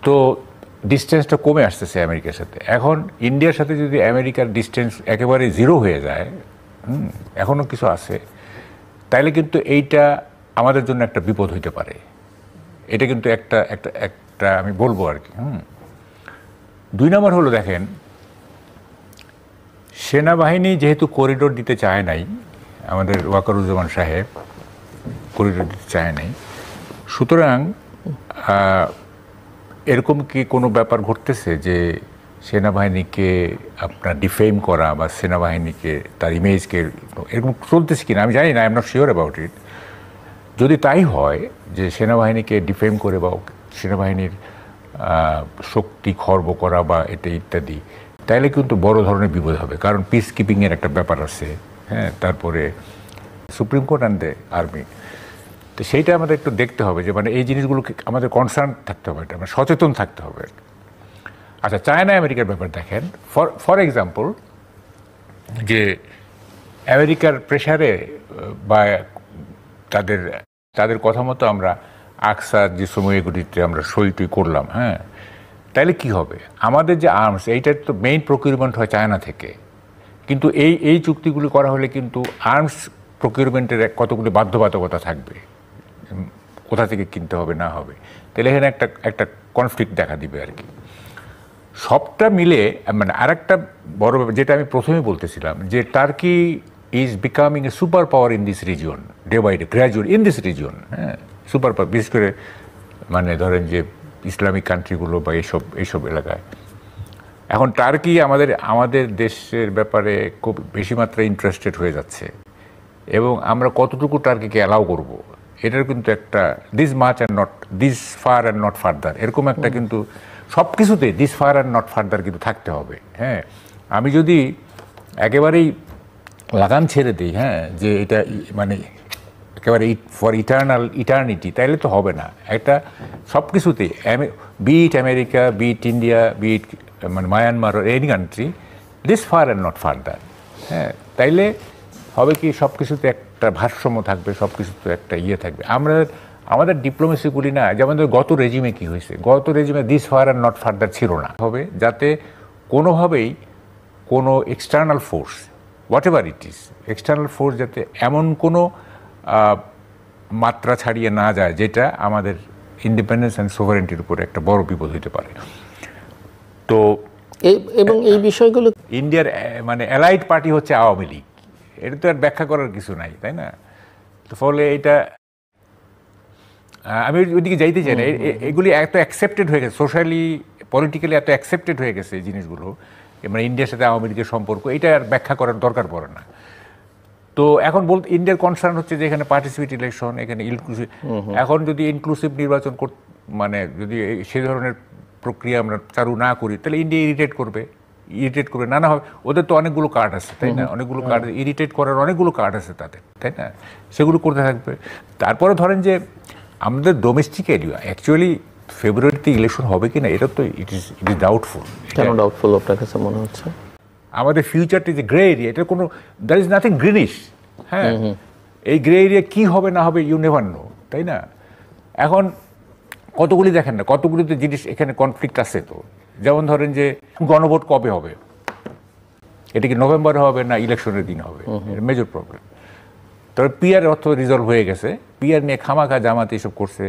তো ডিস্টেন্সটা কমে আসতেছে আমেরিকার সাথে। এখন ইন্ডিয়ার সাথে যদি আমেরিকার ডিস্টেন্স একেবারে জিরো হয়ে যায়, এখনও কিছু আছে, তাইলে কিন্তু এইটা আমাদের জন্য একটা বিপদ হইতে পারে। এটা কিন্তু একটা একটা একটা আমি বলবো আর কি। 2 নম্বর হলো, দেখেন, সেনাবাহিনী যেহেতু করিডোর দিতে চায় নাই, আমাদের ওয়াকারুজ্জামান সাহেব করিডোর দিতে চায় নাই, সুতরাং এরকম কি কোনো ব্যাপার ঘটতেছে যে সেনাবাহিনীকে আপনার ডিফেম করা বা সেনাবাহিনীকে তার ইমেজকে এরকম চলতেছে কিনা আমি জানি না, I am not sure about it. যদি তাই হয় যে সেনাবাহিনীকে ডিফেম করে বা সেনাবাহিনীর শক্তি খর্ব করা বা এটা ইত্যাদি, তাইলে কিন্তু বড় ধরনের বিপদ হবে। কারণ পিস কিপিংয়ের একটা ব্যাপার আছে, হ্যাঁ, তারপরে supreme court and the army. তো সেইটা আমাদের একটু দেখতে হবে যে মানে এই জিনিসগুলোকে আমাদের কনসার্ন থাকতে হবে, এটা মানে সচেতন থাকতে হবে। আচ্ছা, চায়না আমেরিকার ব্যাপার দেখেন, ফর এক্সাম্পল, যে আমেরিকার প্রেশারে বা তাদের কথা মতো আমরা আকসার যে সময়গুলিতে আমরা সই করলাম, হ্যাঁ, তাইলে কি হবে? আমাদের যে আর্মস, এইটার তো মেইন প্রকিউরমেন্ট হয় চায়না থেকে, কিন্তু এই চুক্তিগুলি করা হলে কিন্তু আর্মস প্রকিউরমেন্টের কতগুলি বাধ্যবাধকতা থাকবে, কোথা থেকে কিনতে হবে না হবে, তাহলে এখানে একটা কনফ্লিক্ট দেখা দিবে আর কি। সবটা মিলে মানে আরেকটা বড় ব্যাপার যেটা আমি প্রথমে বলতেছিলাম, যে Turkey is becoming a super power in this region, day by day, gradually in this region, হ্যাঁ, সুপার পাওয়ার, বিশেষ করে মানে ধরেন যে ইসলামিক কান্ট্রিগুলো বা এইসব এলাকায়। এখন টার্কি আমাদের দেশের ব্যাপারে খুব বেশি মাত্রায় ইন্টারেস্টেড হয়ে যাচ্ছে, এবং আমরা কতটুকু টার্কিকে অ্যালাউ করব, এটার কিন্তু একটা this much and not this far and not further, এরকম একটা কিন্তু সব কিছুতে this far and not further কিন্তু থাকতে হবে। হ্যাঁ, আমি যদি একেবারেই লাগাম ছেড়ে দিই, হ্যাঁ, যে এটা মানে একেবারে ফর ইটার্নিটি, তাইলে তো হবে না। একটা সব কিছুতে beat America, beat India, beat মানে Myanmar, any country, this far and not further, হ্যাঁ, তাইলে হবে কি সব কিছুতে একটা ভারসাম্য থাকবে, সব কিছুতে একটা ইয়ে থাকবে। আমাদের ডিপ্লোমেসিগুলি না, যেমন গত রেজিমে কি হয়েছে, গত রেজিমে this far and not further ছিল না, হবে যাতে কোনোভাবেই কোনো external force, whatever it is, external force যাতে এমন কোনো মাত্রা ছাড়িয়ে না যায় যেটা আমাদের ইন্ডিপেন্ডেন্স অ্যান্ড সোভারেন্টির উপরে একটা বড় বিপদ হতে পারে। তো এবং এই বিষয়গুলো ইন্ডিয়ার মানে অ্যালাইড পার্টি হচ্ছে আওয়ামী লীগ, এটা তো আর ব্যাখ্যা করার কিছু নাই, তাই না? তো ফলে এটা আমি ওইদিকে যাইতে চাই না। এগুলি এত অ্যাকসেপ্টেড হয়ে গেছে, সোশ্যালি পলিটিক্যালি এত অ্যাকসেপ্টেড হয়ে গেছে এই জিনিসগুলো, মানে ইন্ডিয়ার সাথে আওয়ামী লীগের সম্পর্ক, এটা আর ব্যাখ্যা করার দরকার পড়ে না। তো এখন ইন্ডিয়ার কনসার্ন হচ্ছে যে এখানে পার্টিসিপেট ইলেকশন, এখানে ইনক্লুসিভ, এখন যদি ইনক্লুসিভ নির্বাচন মানে যদি সে ধরনের প্রক্রিয়া আমরা চালু না করি, তাহলে ইন্ডিয়া ইরিটেট করবে নানা হবে। ওদের তো অনেকগুলো কার্ড আছে, তাই না? অনেকগুলো কার্ড, ইরিটেট করার অনেকগুলো কার্ড আছে তাদের, তাই না? সেগুলো করতে থাকবে। তারপরে ধরেন যে আমাদের ডোমেস্টিক এরিয়া অ্যাকচুয়ালি ফেব্রুয়ারিতে ইলেকশন হবে কি না, এটা তো ইট ইজ ডাউটফুল। কেন ডাউটফুল আপনার কাছে মনে হচ্ছে? আমাদের ফিউচারটি যে গ্রে এরিয়া, এটা কোনো দ্যার ইজ নাথিং গ্রিনিশ, হ্যাঁ, এই গ্রে এরিয়া কী হবে না হবে ইউ নেভার নো, তাই না? এখন কতগুলি দেখেন না, কতগুলিতে জিনিস এখানে কনফ্লিক্ট আছে। তো যেমন ধরেন যে গণভোট কবে হবে, এটা কি নভেম্বরে হবে না ইলেকশনের দিন হবে, মেজর প্রবলেম। তবে পিআর অর্থ রিজলভ হয়ে গেছে, পিআর নিয়ে খামাখা জামাতে এসব করছে।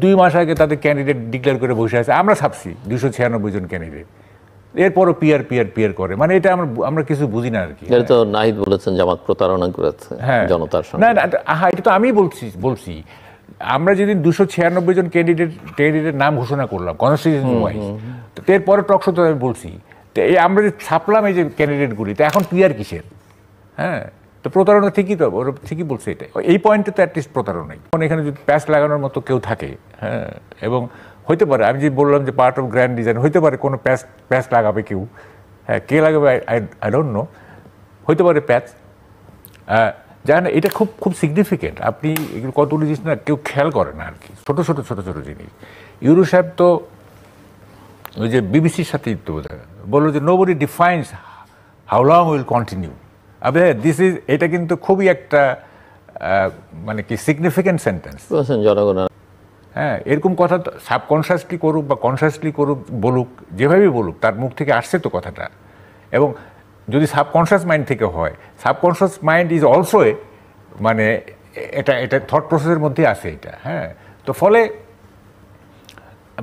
2 মাস আগে তাদের ক্যান্ডিডেট ডিক্লেয়ার করে বসে আছে, আমরা ছাপছি 296 জন ক্যান্ডিডেট, এরপরও পিআর করে, মানে এটা আমরা কিছু বুঝি না আর কি। এটা তো নাহিদ বলেছেন জামাত প্রতারণা করেছে জনতার সঙ্গে। না, এটা তো আমি বলছি আমরা যেদিন 296 জন ক্যান্ডিডেটের নাম ঘোষণা করলাম কনস্টিটিউশন ওয়াইজ, এরপরে টকশো তো আমি বলছি, তো এই আমরা যে ছাপলাম এই যে ক্যান্ডিডেটগুলি, তো এখন পিআর কিসের? হ্যাঁ, তো প্রতারণা ঠিকই, তো ওরা ঠিকই বলছে এটা, এই পয়েন্টে তো অ্যাটলিস্ট প্রতারণাই। এখন এখানে যদি প্যাচ লাগানোর মতো কেউ থাকে, হ্যাঁ, এবং হইতে পারে, আমি যে বললাম যে পার্ট অফ গ্র্যান্ড ডিজাইন, হইতে পারে কোনো প্যাচ লাগাবে কেউ, হ্যাঁ, কে লাগাবে আই ডোন্ট নো, হইতে পারে প্যাচ। জানেন, এটা খুব সিগনিফিকেন্ট। আপনি এগুলো কতগুলো জিনিস না কেউ খেয়াল করে না আর কি, ছোটো ছোটো জিনিস। ইউরো সাহেব তো ওই যে বিবিসির সাথে বললো যে nobody defines how long will continue. আবে এটা কিন্তু খুবই একটা মানে কি সিগনিফিকেন্ট সেন্টেন্স। জনগণ হ্যাঁ, এরকম কথা সাবকনশাসলি করুক বা কনশাসলি করুক, বলুক, যেভাবেই বলুক, তার মুখ থেকে আসছে তো কথাটা। এবং যদি সাবকনশাস মাইন্ড থেকে হয়, সাবকনশাস মাইন্ড ইজ অলসো মানে এটা থট প্রসেসের মধ্যে আছে এটা। হ্যাঁ, তো ফলে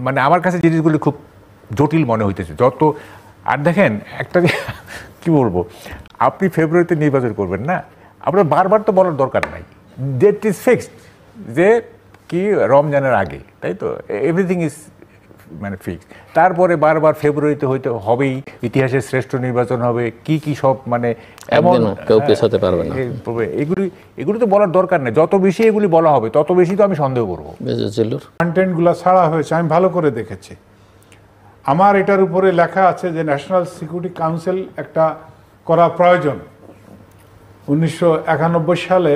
মানে আমার কাছে জিনিসগুলি খুব জটিল মনে হইতেছে যত। আর দেখেন একটা কি বলবো, আপনি ফেব্রুয়ারিতে নির্বাচন করবেন না, আপনার বারবার তো বলার দরকার নাই, ডেট ইজ ফিক্সড, যে কি রমজানের আগে, তাই তো, এভরিথিং ইজ মানে ফিক্সড। তারপরে বারবার ফেব্রুয়ারিতে হয়তো হবেই, ইতিহাসের শ্রেষ্ঠ নির্বাচন হবে, কি কি সব মানে এমন কেউ পেছাতে পারবে না। এগুলি তো বলার দরকার নেই, যত বেশি এগুলি বলা হবে তত বেশি তো আমি সন্দেহ করবো। কন্টেন্টগুলো ছাড়া হয়েছে, আমি ভালো করে দেখেছি। আমার এটার উপরে লেখা আছে যে ন্যাশনাল সিকিউরিটি কাউন্সিল একটা করা প্রয়োজন। 1991 সালে